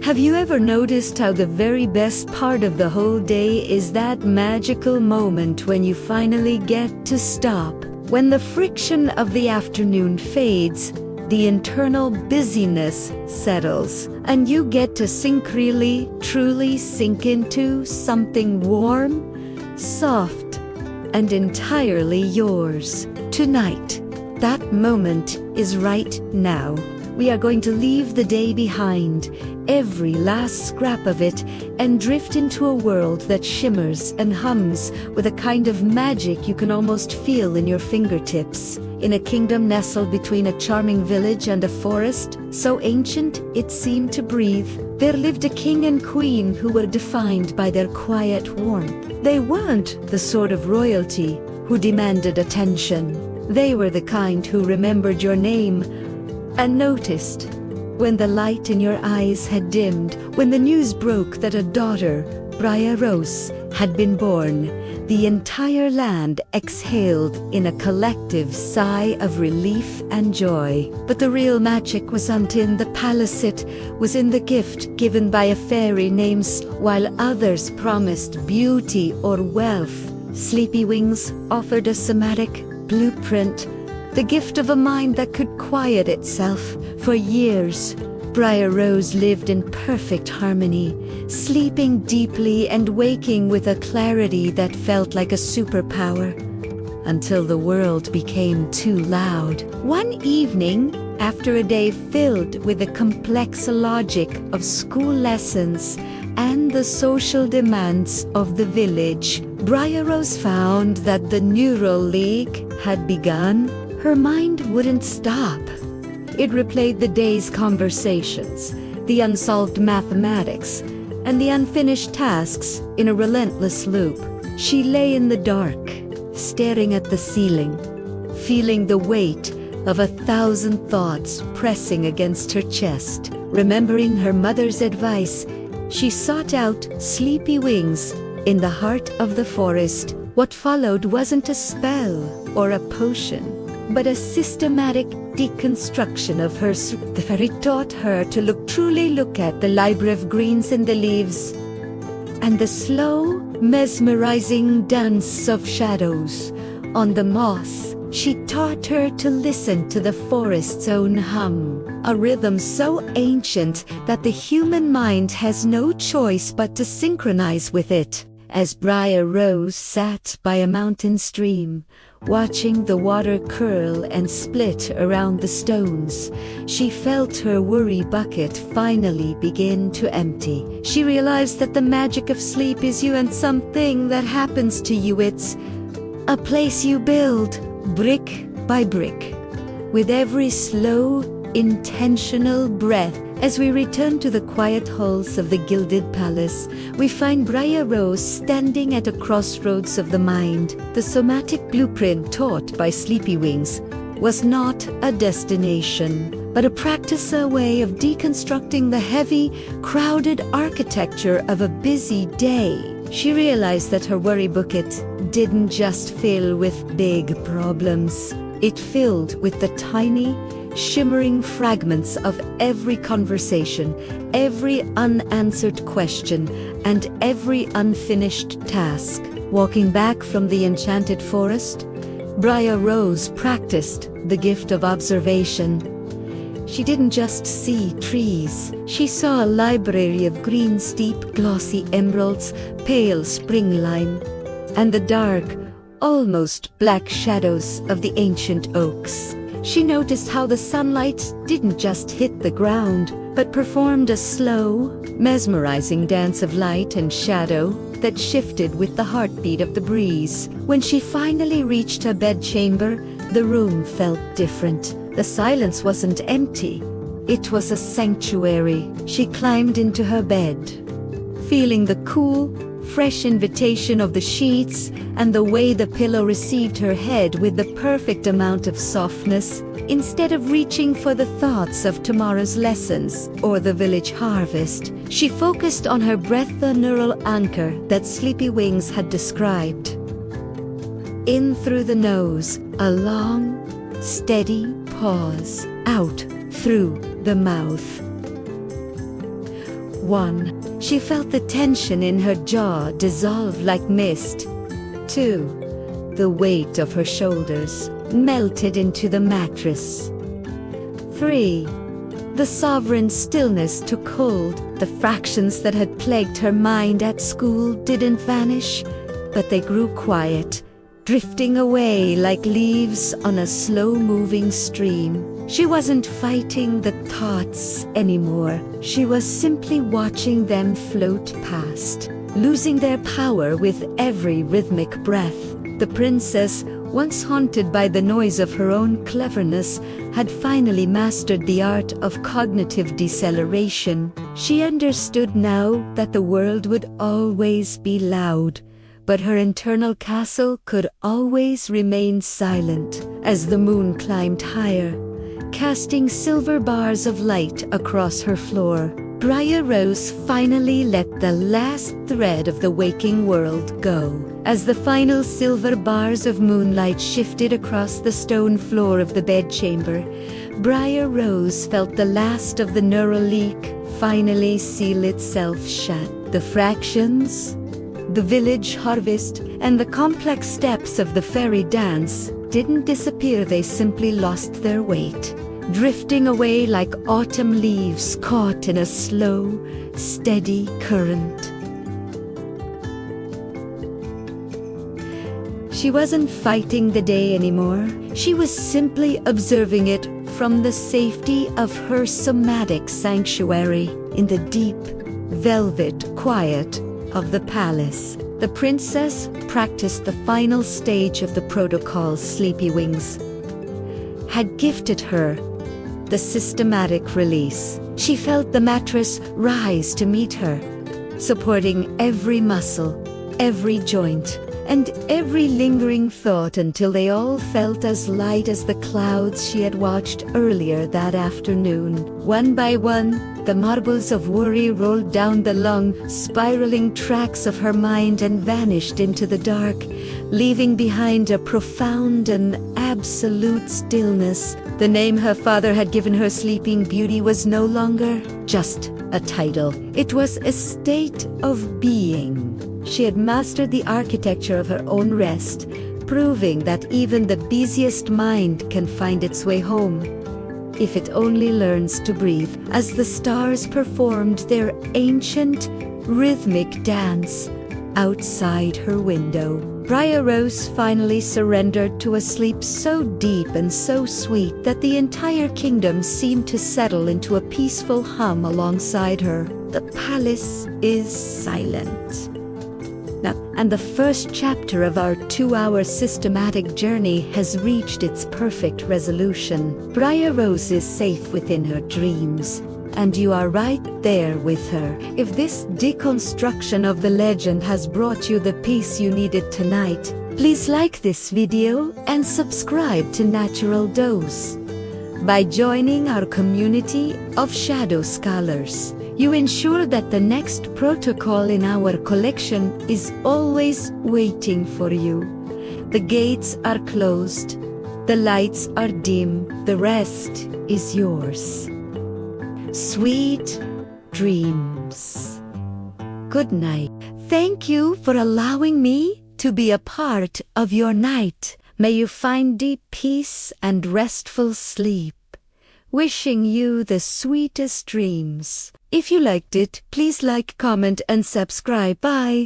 Have you ever noticed how the very best part of the whole day is that magical moment when you finally get to stop? When the friction of the afternoon fades, the internal busyness settles, and you get to truly sink into something warm, soft, and entirely yours. Tonight, that moment is right now. We are going to leave the day behind, every last scrap of it, and drift into a world that shimmers and hums with a kind of magic you can almost feel in your fingertips. In a kingdom nestled between a charming village and a forest, so ancient it seemed to breathe, there lived a king and queen who were defined by their quiet warmth. They weren't the sort of royalty who demanded attention. They were the kind who remembered your name and noticed when the light in your eyes had dimmed, when the news broke that a daughter, Briar Rose, had been born. The entire land exhaled in a collective sigh of relief and joy. But the real magic wasn't in the palace, it was in the gift given by a fairy named while others promised beauty or wealth. Sleepywings offered a somatic blueprint, the gift of a mind that could quiet itself. For years, Briar Rose lived in perfect harmony, sleeping deeply and waking with a clarity that felt like a superpower, until the world became too loud. One evening, after a day filled with the complex logic of school lessons and the social demands of the village, Briar Rose found that the neural leak had begun. Her mind wouldn't stop. It replayed the day's conversations, the unsolved mathematics, and the unfinished tasks in a relentless loop. She lay in the dark, staring at the ceiling, feeling the weight of 1,000 thoughts pressing against her chest. Remembering her mother's advice, she sought out Sleepywings in the heart of the forest. What followed wasn't a spell or a potion, but a systematic deconstruction of her. The fairy taught her to truly look at the library of greens in the leaves, and the slow, mesmerizing dance of shadows on the moss. She taught her to listen to the forest's own hum, a rhythm so ancient that the human mind has no choice but to synchronize with it. As Briar Rose sat by a mountain stream, watching the water curl and split around the stones, she felt her worry bucket finally begin to empty. She realized that the magic of sleep is you and something that happens to you. It's a place you build, brick by brick, with every slow, intentional breath. As we return to the quiet halls of the Gilded Palace, we find Briar Rose standing at a crossroads of the mind. The somatic blueprint taught by Sleepywings was not a destination, but a practice, a way of deconstructing the heavy, crowded architecture of a busy day. She realized that her worry bucket didn't just fill with big problems. It filled with the tiny, shimmering fragments of every conversation, every unanswered question, and every unfinished task. Walking back from the enchanted forest, Briar Rose practiced the gift of observation. She didn't just see trees. She saw a library of green, steep, glossy emeralds, pale spring lime, and the dark, almost black shadows of the ancient oaks. She noticed how the sunlight didn't just hit the ground, but performed a slow, mesmerizing dance of light and shadow that shifted with the heartbeat of the breeze. When she finally reached her bedchamber, the room felt different. The silence wasn't empty. It was a sanctuary. She climbed into her bed, feeling the cool, fresh invitation of the sheets and the way the pillow received her head with the perfect amount of softness. Instead of reaching for the thoughts of tomorrow's lessons or the village harvest, she focused on her breath, the neural anchor that Sleepywings had described. In through the nose, a long, steady pause. Out through the mouth. 1. She felt the tension in her jaw dissolve like mist. 2. The weight of her shoulders melted into the mattress. 3. The sovereign stillness took hold. The fractions that had plagued her mind at school didn't vanish, but they grew quiet, drifting away like leaves on a slow-moving stream. She wasn't fighting the thoughts anymore. She was simply watching them float past, losing their power with every rhythmic breath. The princess, once haunted by the noise of her own cleverness, had finally mastered the art of cognitive deceleration. She understood now that the world would always be loud, but her internal castle could always remain silent. As the moon climbed higher, casting silver bars of light across her floor, Briar Rose finally let the last thread of the waking world go. As the final silver bars of moonlight shifted across the stone floor of the bedchamber, Briar Rose felt the last of the neural leak finally seal itself shut. The fractions, the village harvest, and the complex steps of the fairy dance didn't disappear, they simply lost their weight, drifting away like autumn leaves caught in a slow, steady current. She wasn't fighting the day anymore. She was simply observing it from the safety of her somatic sanctuary in the deep, velvet quiet of the palace. The princess practiced the final stage of the protocol Sleepywings had gifted her, the systematic release. She felt the mattress rise to meet her, supporting every muscle, every joint, and every lingering thought until they all felt as light as the clouds she had watched earlier that afternoon. One by one, the marbles of worry rolled down the long, spiraling tracks of her mind and vanished into the dark, leaving behind a profound and absolute stillness. The name her father had given her Sleeping Beauty was no longer just a title. It was a state of being. She had mastered the architecture of her own rest, proving that even the busiest mind can find its way home, if it only learns to breathe. As the stars performed their ancient, rhythmic dance outside her window, Briar Rose finally surrendered to a sleep so deep and so sweet that the entire kingdom seemed to settle into a peaceful hum alongside her. The palace is silent. And the first chapter of our 2-hour systematic journey has reached its perfect resolution. Briar Rose is safe within her dreams, and you are right there with her. If this deconstruction of the legend has brought you the peace you needed tonight, please like this video and subscribe to Natural Dose. By joining our community of shadow scholars, you ensure that the next protocol in our collection is always waiting for you. The gates are closed, the lights are dim, the rest is yours. Sweet dreams. Good night. Thank you for allowing me to be a part of your night. May you find deep peace and restful sleep. Wishing you the sweetest dreams. If you liked it, please like, comment, and subscribe. Bye.